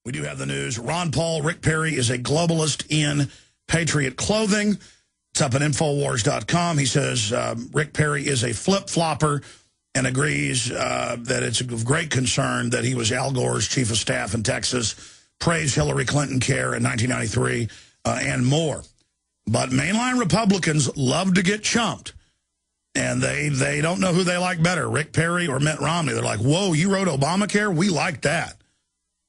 We do have the news. Ron Paul, Rick Perry is a globalist in Patriot clothing. It's up at Infowars.com. He says Rick Perry is a flip-flopper and agrees that it's of great concern that he was Al Gore's chief of staff in Texas, praised Hillary Clinton care in 1993, and more. But mainline Republicans love to get chumped, and they don't know who they like better, Rick Perry or Mitt Romney. They're like, whoa, you wrote Obamacare? We like that.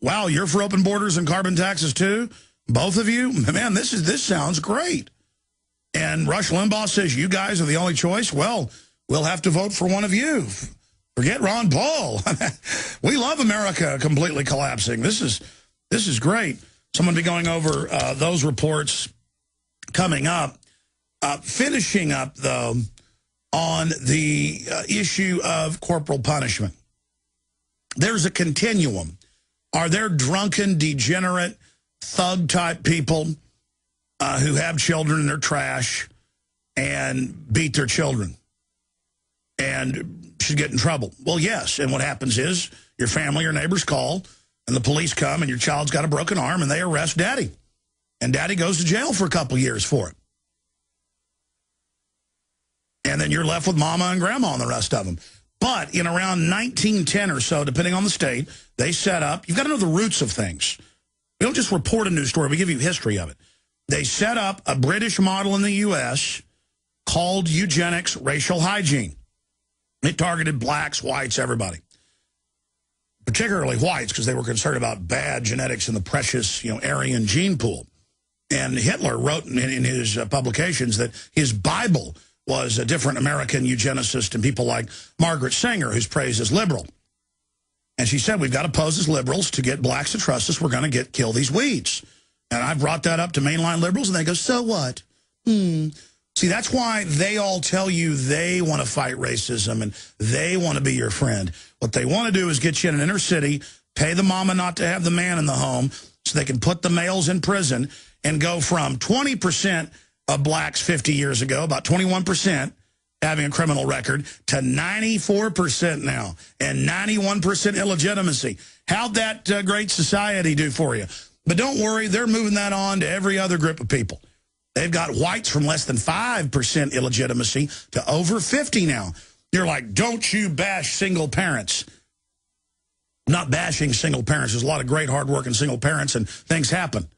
Wow, you're for open borders and carbon taxes too? Both of you? Man, this sounds great. And Rush Limbaugh says you guys are the only choice? Well, we'll have to vote for one of you. Forget Ron Paul. We love America completely collapsing. This is great. Someone will be going over those reports coming up. Finishing up, though, on the issue of corporal punishment. There's a continuum. Are there drunken, degenerate, thug-type people who have children and they're trash and beat their children and should get in trouble? Well, yes. And what happens is your family or neighbors call and the police come and your child's got a broken arm and they arrest daddy. And daddy goes to jail for a couple years for it. And then you're left with mama and grandma and the rest of them. But in around 1910 or so, depending on the state, they set up, you've got to know the roots of things. We don't just report a news story, we give you history of it. They set up a British model in the U.S. called eugenics racial hygiene. It targeted blacks, whites, everybody. Particularly whites, because they were concerned about bad genetics in the precious, Aryan gene pool. And Hitler wrote in his publications that his Bible was a different American eugenicist and people like Margaret Sanger, who's praised as liberal. And she said, we've got to pose as liberals to get blacks to trust us. We're going to kill these weeds. And I brought that up to mainline liberals, and they go, so what? See, that's why they all tell you they want to fight racism and they want to be your friend. What they want to do is get you in an inner city, pay the mama not to have the man in the home so they can put the males in prison and go from 20% of blacks 50 years ago, about 21%, having a criminal record, to 94% now, and 91% illegitimacy. How'd that great society do for you? But don't worry, they're moving that on to every other group of people. They've got whites from less than 5% illegitimacy to over 50 now. You're like, don't you bash single parents. I'm not bashing single parents. There's a lot of great, hard-working single parents, and things happen.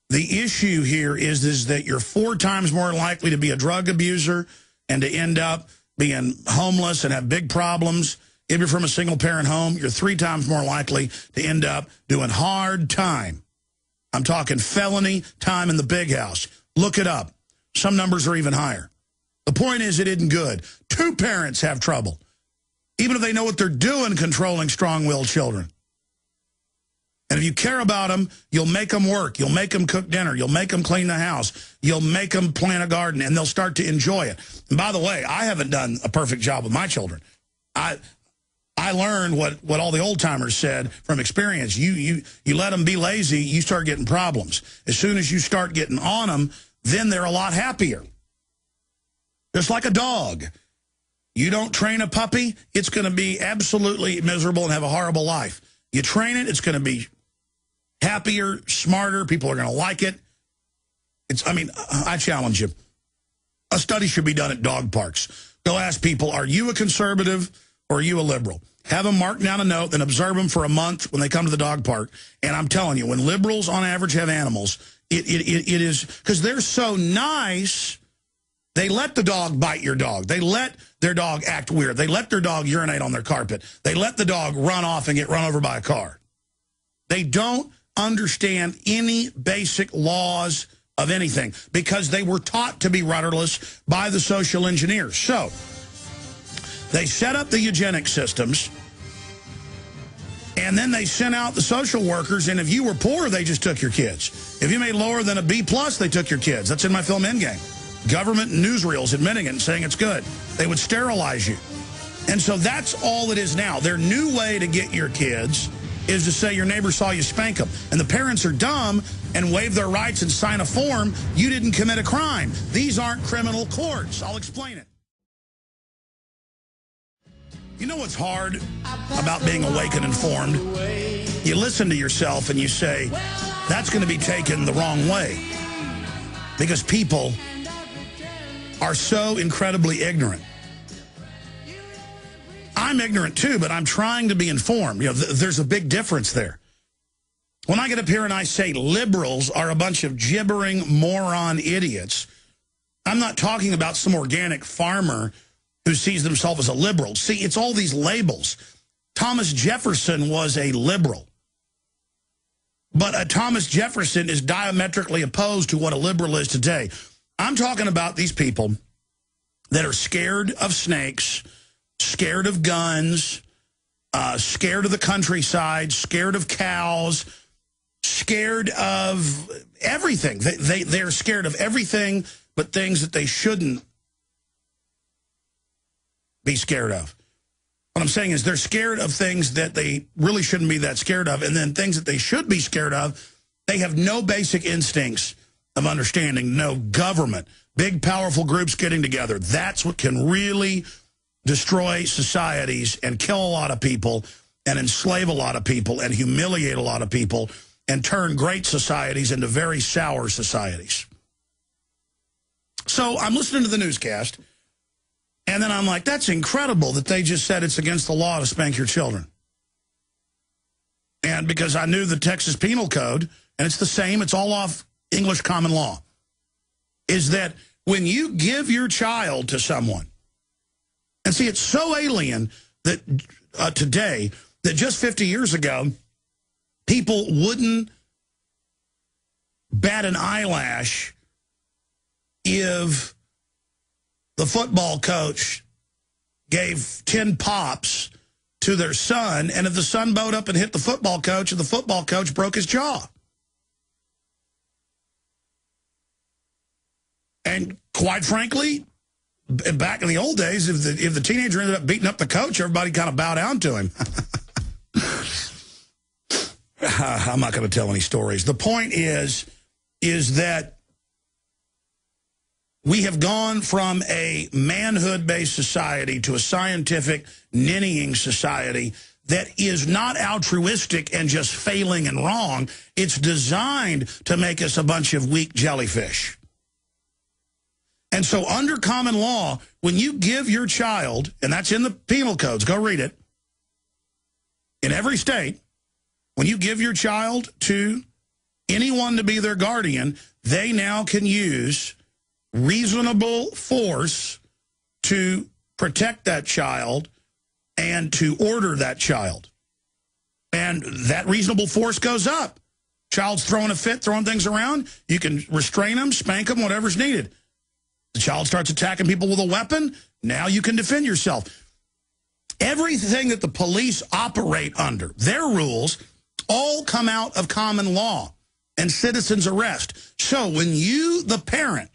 The issue here is that you're 4 times more likely to be a drug abuser and to end up being homeless and have big problems. If you're from a single-parent home, you're 3 times more likely to end up doing hard time. I'm talking felony time in the big house. Look it up. Some numbers are even higher. The point is it isn't good. 2 parents have trouble, even if they know what they're doing controlling strong-willed children. And if you care about them, you'll make them work. You'll make them cook dinner. You'll make them clean the house. You'll make them plant a garden, and they'll start to enjoy it. And by the way, I haven't done a perfect job with my children. I learned what all the old-timers said from experience. You let them be lazy, you start getting problems. As soon as you start getting on them, then they're a lot happier. Just like a dog. You don't train a puppy, it's going to be absolutely miserable and have a horrible life. You train it, it's going to be happier, smarter, people are going to like it. I challenge you. A study should be done at dog parks. Go ask people, are you a conservative or are you a liberal? Have them mark down a note, then observe them for a month when they come to the dog park. And I'm telling you, when liberals on average have animals, it is, because they're so nice, they let the dog bite your dog. They let their dog act weird. They let their dog urinate on their carpet. They let the dog run off and get run over by a car. They don't understand any basic laws of anything because they were taught to be rudderless by the social engineers. So they set up the eugenic systems, and then they sent out the social workers, and if you were poor, they just took your kids. If you made lower than a B+, they took your kids. That's in my film Endgame. Government newsreels admitting it and saying it's good. They would sterilize you. And so that's all it is now. Their new way to get your kids is to say your neighbor saw you spank them. And the parents are dumb and waive their rights and sign a form. You didn't commit a crime. These aren't criminal courts. I'll explain it. You know what's hard about being awake and informed? you listen to yourself and you say, that's going to be taken the wrong way. Because people are so incredibly ignorant. I'm ignorant too, but I'm trying to be informed. You know, there's a big difference there. When I get up here and I say liberals are a bunch of gibbering moron idiots, I'm not talking about some organic farmer who sees themselves as a liberal. See, it's all these labels. Thomas Jefferson was a liberal. But Thomas Jefferson is diametrically opposed to what a liberal is today. I'm talking about these people that are scared of snakes, scared of guns, scared of the countryside, scared of cows, scared of everything. They're scared of everything but things that they shouldn't be scared of. What I'm saying is they're scared of things that they really shouldn't be that scared of, and then things that they should be scared of, they have no basic instincts of understanding, no government, big, powerful groups getting together. That's what can really destroy societies and kill a lot of people and enslave a lot of people and humiliate a lot of people and turn great societies into very sour societies. So I'm listening to the newscast, and then I'm like, that's incredible that they just said it's against the law to spank your children. And because I knew the Texas Penal Code, and it's the same, it's all off English common law, is that when you give your child to someone, and see, it's so alien that today that just 50 years ago, people wouldn't bat an eyelash if the football coach gave 10 pops to their son, and if the son bowed up and hit the football coach, and the football coach broke his jaw. And quite frankly, back in the old days, if the teenager ended up beating up the coach, everybody kind of bowed down to him. I'm not going to tell any stories. The point is that we have gone from a manhood-based society to a scientific ninnying society that is not altruistic and just failing and wrong. It's designed to make us a bunch of weak jellyfish. And so under common law, when you give your child, and that's in the penal codes, go read it, in every state, when you give your child to anyone to be their guardian, they now can use reasonable force to protect that child and to order that child. And that reasonable force goes up. Child's throwing a fit, throwing things around, you can restrain them, spank them, whatever's needed. The child starts attacking people with a weapon, now you can defend yourself. Everything that the police operate under, their rules, all come out of common law and citizen's arrest. So when you, the parent,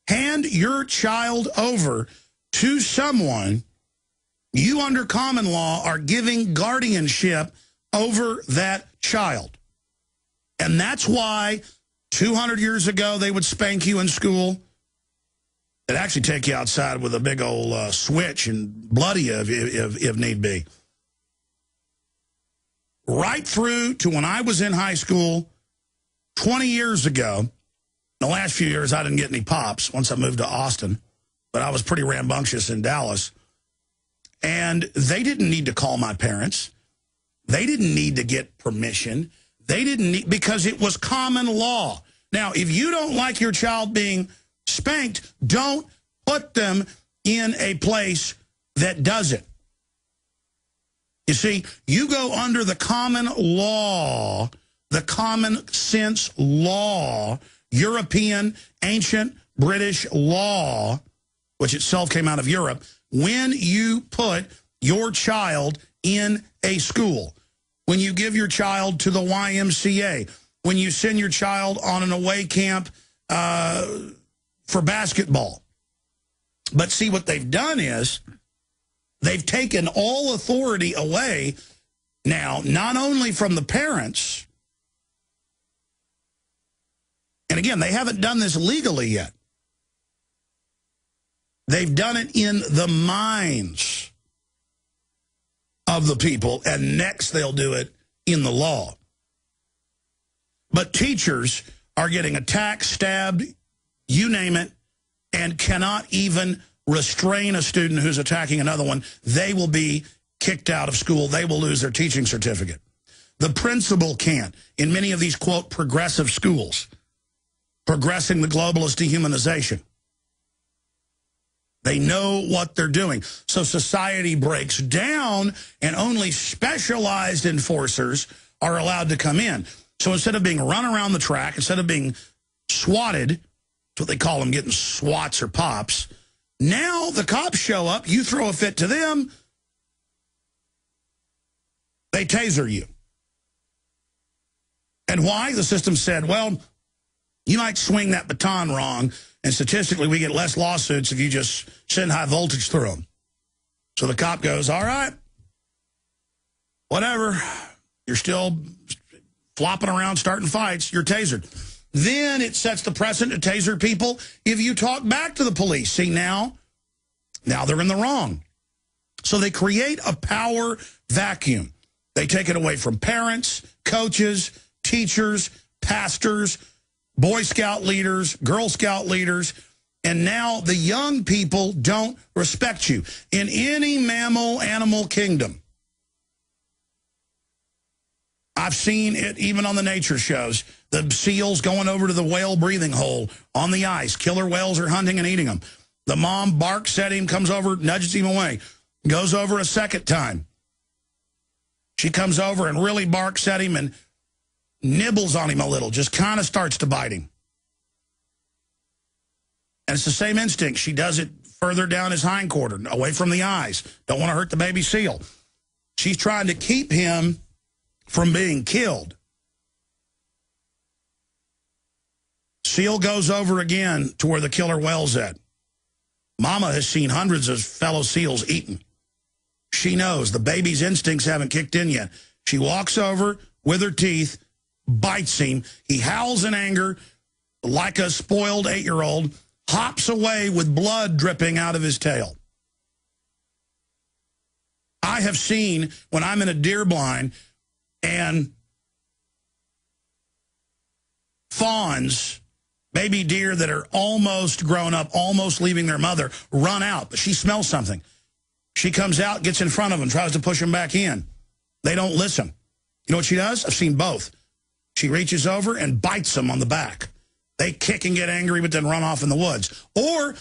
hand your child over to someone, you under common law are giving guardianship over that child. And that's why 200 years ago they would spank you in school. They'd actually take you outside with a big old switch and bloody you if need be. Right through to when I was in high school 20 years ago. The last few years, I didn't get any pops once I moved to Austin, but I was pretty rambunctious in Dallas. And they didn't need to call my parents. They didn't need to get permission. They didn't need, because it was common law. Now, if you don't like your child being spanked, don't put them in a place that does it. You see, you go under the common law, the common sense law, European, ancient British law, which itself came out of Europe, when you put your child in a school, when you give your child to the YMCA, when you send your child on an away camp for basketball. But see, what they've done is they've taken all authority away now, not only from the parents. And again, they haven't done this legally yet. They've done it in the minds of the people, and next they'll do it in the law. But teachers are getting attacked, stabbed, you name it, and cannot even restrain a student who's attacking another one. They will be kicked out of school. They will lose their teaching certificate. The principal can't. In many of these, quote, progressive schools, progressing the globalist dehumanization. They know what they're doing. So society breaks down, and only specialized enforcers are allowed to come in. So instead of being run around the track, instead of being swatted, that's what they call them, getting swats or pops, now the cops show up, you throw a fit to them, they taser you. And why? The system said, well, you might swing that baton wrong, and statistically we get less lawsuits if you just send high voltage through them. So the cop goes, all right, whatever, you're still flopping around starting fights, you're tasered. Then it sets the precedent to taser people if you talk back to the police. See, now they're in the wrong. So they create a power vacuum. They take it away from parents, coaches, teachers, pastors, Boy Scout leaders, Girl Scout leaders, and now the young people don't respect you. In any mammal animal kingdom, I've seen it even on the nature shows, the seals going over to the whale breathing hole on the ice. Killer whales are hunting and eating them. The mom barks at him, comes over, nudges him away, goes over a second time. She comes over and really barks at him and nibbles on him a little, just kind of starts to bite him. And it's the same instinct. She does it further down his hindquarter, away from the eyes. Don't want to hurt the baby seal. She's trying to keep him from being killed. Seal goes over again to where the killer whale's at. Mama has seen hundreds of fellow seals eaten. She knows the baby's instincts haven't kicked in yet. She walks over with her teeth, bites him. He howls in anger like a spoiled 8-year-old, hops away with blood dripping out of his tail. I have seen when I'm in a deer blind and fawns, baby deer that are almost grown up, almost leaving their mother, run out, but she smells something. She comes out, gets in front of them, tries to push them back in. They don't listen. You know what she does? I've seen both. She reaches over and bites them on the back. They kick and get angry, but then run off in the woods. Or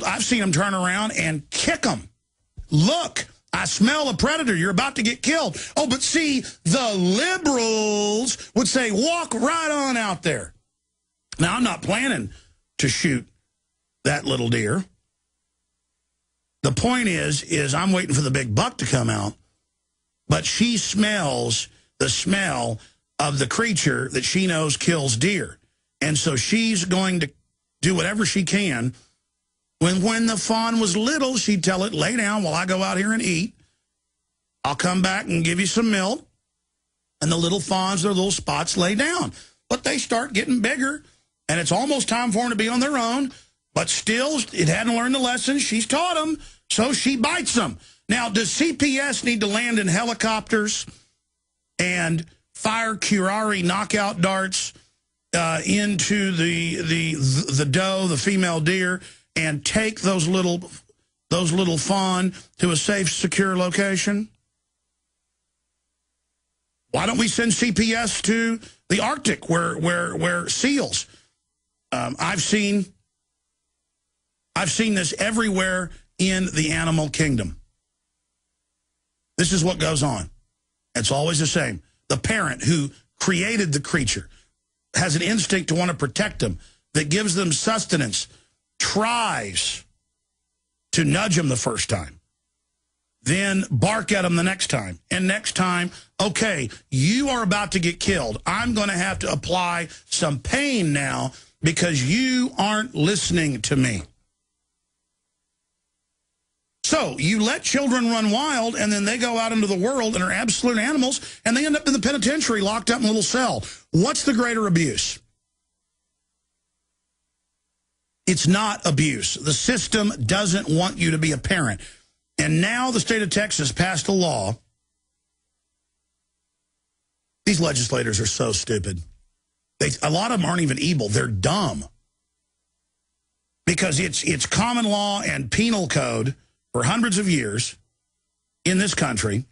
I've seen them turn around and kick them. Look, I smell a predator. You're about to get killed. Oh, but see, the liberals would say, walk right on out there. Now, I'm not planning to shoot that little deer. The point is I'm waiting for the big buck to come out, but she smells the smell of the creature that she knows kills deer. And so she's going to do whatever she can. When the fawn was little, she'd tell it, lay down while I go out here and eat. I'll come back and give you some milk. And the little fawns, their little spots, lay down. But they start getting bigger, and it's almost time for them to be on their own. But still, it hadn't learned the lesson. She's taught them, so she bites them. Now, does CPS need to land in helicopters and fire Curari knockout darts into the doe, the female deer, and take those little fawn to a safe, secure location? Why don't we send CPS to the Arctic where seals? I've seen this everywhere in the animal kingdom. This is what goes on. It's always the same. The parent who created the creature has an instinct to want to protect them, that gives them sustenance, tries to nudge them the first time, then bark at them the next time. And next time, okay, you are about to get killed. I'm going to have to apply some pain now because you aren't listening to me. So you let children run wild, and then they go out into the world and are absolute animals, and they end up in the penitentiary locked up in a little cell. What's the greater abuse? It's not abuse. The system doesn't want you to be a parent. And now the state of Texas passed a law These legislators are so stupid. A lot of them aren't even evil. They're dumb. Because it's common law and penal code for hundreds of years in this country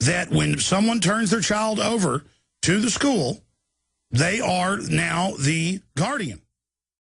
that when someone turns their child over to the school, they are now the guardian.